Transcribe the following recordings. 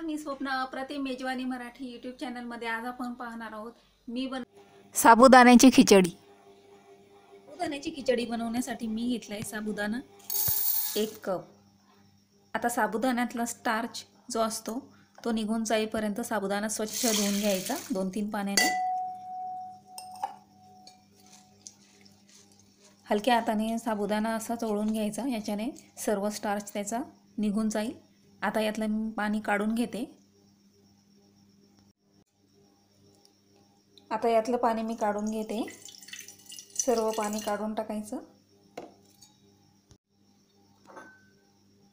मी स्वप्ना अप्रतिम मेजवानी मराठी यूट्यूब चॅनलमध्ये आज आपण पाहणार आहोत साबुदाण्याची खिचडी। साबुदाण्याची खिचडी बनवण्यासाठी मी घेतलाय साबुदाणा 1 कप। आता साबुदाण्यातला स्टार्च जो असतो तो निघून जाईपर्यंत साबुदाणा स्वच्छ धुवून घ्यायचा 2-3 पाण्याने। हलक्या हाताने साबुदाणा असा चोळून घ्यायचा, याच्याने सर्व स्टार्च त्याचा निघून जाईल। आता यातलं मी पाणी काढून घेते। आता यातलं पाणी मी काढून घेते, सर्व पाणी काढून टाकायचं।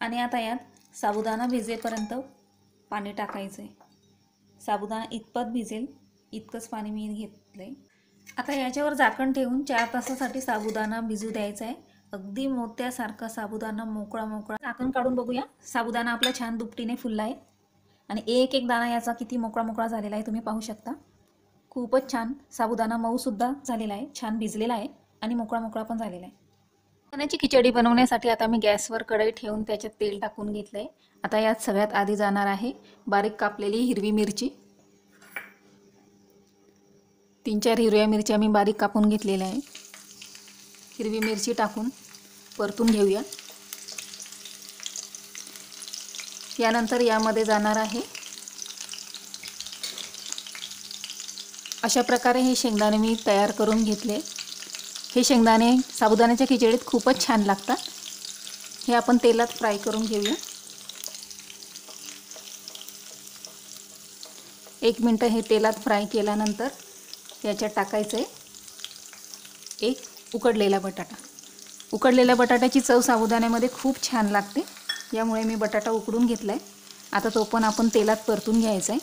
आणि आता यात साबुदाणा भिजेपर्यंत पाणी टाकायचं। साबुदाणा इतपत भिजेल इतकंच पाणी मी घेतलंय। आता याच्यावर झाकण ठेवून 4 तासासाठी साबुदाणा भिजू द्यायचा आहे। अगदी मोत्यासारखा साबुदाणा मोकळा मोकळा। झाकण काढून बघूया, साबुदाणा आपला छान दुपटीने फुलला आहे आणि एक एक दाणा याचा किती मोकळा मोकळा झालेला आहे तुम्ही पाहू शकता। खूपच छान साबुदाणा मऊ सुद्धा झालेला आहे, छान भिजलेला आहे आणि मोकळा मोकळा पण झालेला आहे। साबुदाण्याची खिचडी बनवण्यासाठी आता मी गॅसवर कढई ठेवून त्याच्यात तेल टाकून घेतलंय। आता यात सगळ्यात आधी जाणार आहे बारीक कापलेली हिरवी मिरची। 3-4 हिरव्या मिरच्या मी बारीक कापून घेतलेल्या आहे। हिरवी मिरची टाकून परतून घेऊया। यानंतर यामध्ये जाणार आहे अशा प्रकारे हे शेंगदाणे मी तयार करून घेतले। हे शेंगदाणे साबुदाण्याच्या खिचडीत खूपच छान लागतात। हे आपण तेलात फ्राय करून घेऊया। 1 मिनिट हे तेलात फ्राय केल्यानंतर याच्यात टाकायचं आहे एक उकडलेला बटाटा। उकडलेल्या बटाट्याची चव साबुदाण्यामध्ये खूप छान लागते, यामुळे मी बटाटा उकडून घेतलाय। आता तो पण आपण तेलात परतून घ्यायचा आहे।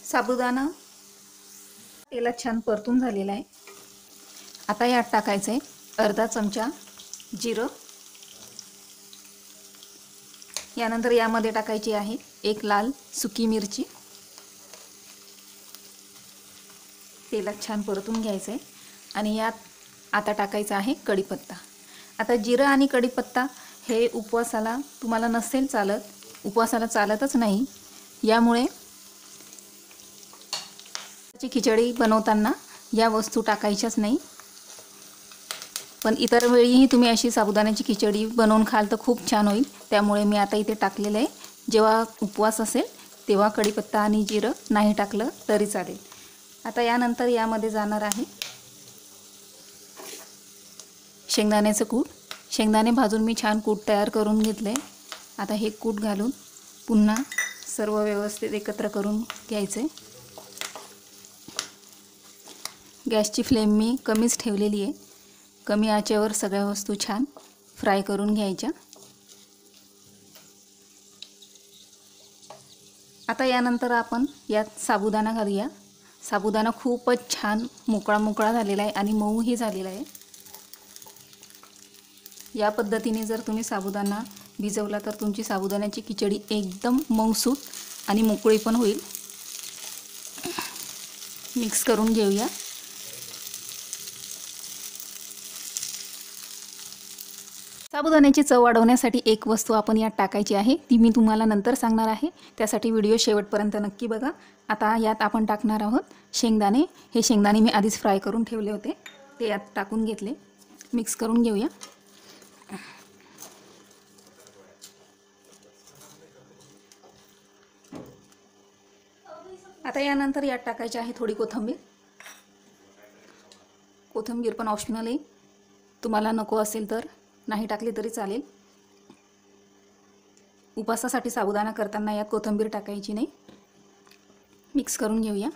साबुदाणा तेलात छान परतून झालेला आहे। आता यात टाकायचं आहे अर्धा चमचा जिरं। यानंतर यामध्ये टाकायची आहे 1 लाल सुकी मिरची। तेलात छान परतून घ्यायचं आहे आणि यात आता टाकायचा आहे कढीपत्ता। आता जिरं आणि कढीपत्ता हे उपवासाला तुम्हाला नसेल चालत, उपवासाला चालतच नाही, यामुळे खिचडी बनवताना या वस्तू टाकायच्याच नाही। पण इतर वेळीही तुम्ही अशी साबुदाण्याची खिचडी बनवून खाल तर खूप छान होईल, त्यामुळे मी आता इथे टाकलेलं आहे। जेव्हा उपवास असेल तेव्हा कढीपत्ता आणि जिरं नाही टाकलं तरी चालेल। आता यानंतर यामध्ये जाणार आहे शेंगदाण्याचं कूट। शेंगदाणे भाजून मी छान कूट तयार करून घेतले। आता हे कूट घालून पुन्हा सर्व व्यवस्थित एकत्र करून घ्यायचे। गॅसची फ्लेम मी कमीच ठेवलेली आहे। कमी आचेवर सगळ्या वस्तू छान फ्राय करून घ्यायच्या। आता यानंतर आपण यात साबुदाणा घालूया। साबुदाणा खूपच छान मोकळा मोकळा झालेला आहे आणि मऊही झालेला आहे। या पद्धतीने जर तुम्ही साबुदाणा भिजवला तर तुमची साबुदाण्याची खिचडी एकदम मऊसूत आणि मोकळी पण होईल। मिक्स करून घेऊया। साबुदाण्याची चव वाढवण्यासाठी एक वस्तू आपण यात टाकायची आहे, ती मी तुम्हाला नंतर सांगणार आहे, त्यासाठी व्हिडिओ शेवटपर्यंत नक्की बघा। आता यात आपण टाकणार आहोत शेंगदाणे। हे शेंगदाणे मी आधीच फ्राय करून ठेवले होते, ते यात टाकून घेतले। मिक्स करून घेऊया। आता यानंतर यात टाकायची आहे थोडी कोथिंबीर। कोथिंबीर पण ऑप्शनल आहे, तुम्हाला नको असेल तर नाही टाकली तरी चालेल। उपवासासाठी साबुदाणा करताना यात कोथिंबीर टाकायची नाही। मिक्स करून घेऊया।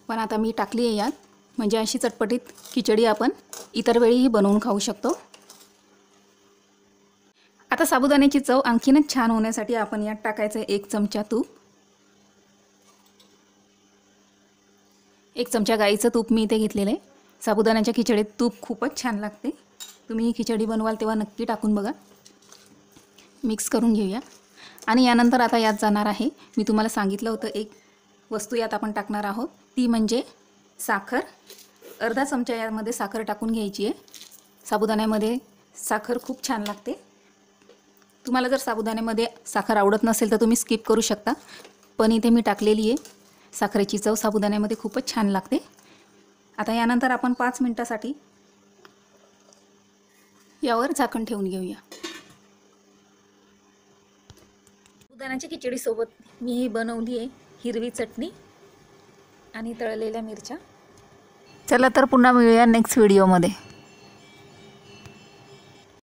पण आता मी टाकली आहे यात, म्हणजे अशी चटपटीत खिचडी आपण इतर वेळीही बनवून खाऊ शकतो। आता साबुदाण्याची चव आणखीनच छान होण्यासाठी आपण यात टाकायचं 1 चमचा तूप। 1 चमचा गाईचं तूप मी इथे घेतलेलं आहे। साबुदाण्याच्या खिचडीत तूप खूपच छान लागते, तुम्ही ही खिचडी बनवाल तेव्हा नक्की टाकून बघा। मिक्स करून घेऊया। आणि यानंतर आता यात जाणार आहे, मी तुम्हाला सांगितलं होतं एक वस्तू यात आपण टाकणार आहोत, ती म्हणजे साखर। अर्धा चमचा यामध्ये साखर टाकून घ्यायची आहे। साबुदाण्यामध्ये साखर खूप छान लागते। तुम्हाला जर साबुदाण्यामध्ये साखर आवडत नसेल तर तुम्ही स्किप करू शकता, पण इथे मी टाकलेली आहे. साखरेची चव साबुदाण्यामध्ये खूपच छान लागते. आता यानंतर आपण 5 मिनिटासाठी यावर झाकण ठेवून घेऊया. साबुदाण्याच्या खिचडीसोबत मी ही बनवली आहे हिरवी चटणी आणि तळलेल्या मिरच्या. चला तर पुन्हा मिळूया नेक्स्ट व्हिडिओमध्ये.